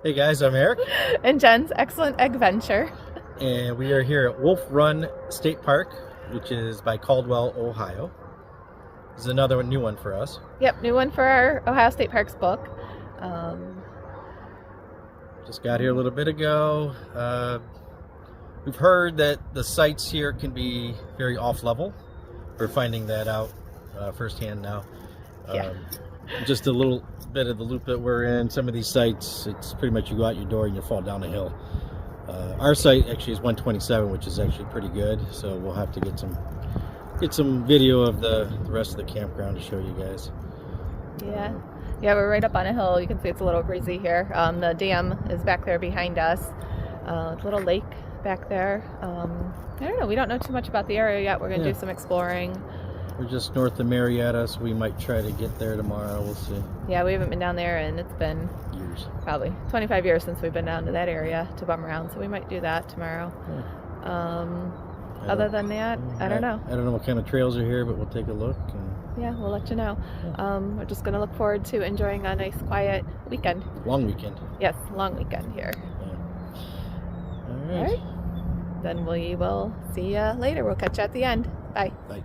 Hey guys, I'm Eric, And Jen's Excellent Egg Venture. and we are here at Wolf Run State Park, which is by Caldwell, Ohio. This is another new one for us. Yep, new one for our Ohio State Parks book. Just got here a little bit ago. We've heard that the sites here can be very off-level. We're finding that out firsthand now. Yeah. Just a little bit of the loop that we're in. Some of these sites, it's pretty much you go out your door and you fall down a hill. Our site actually is 127, which is actually pretty good. So we'll have to get some video of the rest of the campground to show you guys. Yeah, we're right up on a hill. You can see it's a little breezy here. The dam is back there behind us. A little lake back there. I don't know. We don't know too much about the area yet. We're going to do some exploring. We're just north of Marietta, so we might try to get there tomorrow. We'll see. Yeah, we haven't been down there, and it's been Years. probably 25 years since we've been down to that area to bum around, so we might do that tomorrow. Other than that, I don't know. I don't know what kind of trails are here, but we'll take a look. Yeah, we'll let you know. We're just going to look forward to enjoying a nice, quiet weekend. Long weekend. Yes, long weekend here. Yeah. All right. All right. Then we will see you later. We'll catch you at the end. Bye. Bye.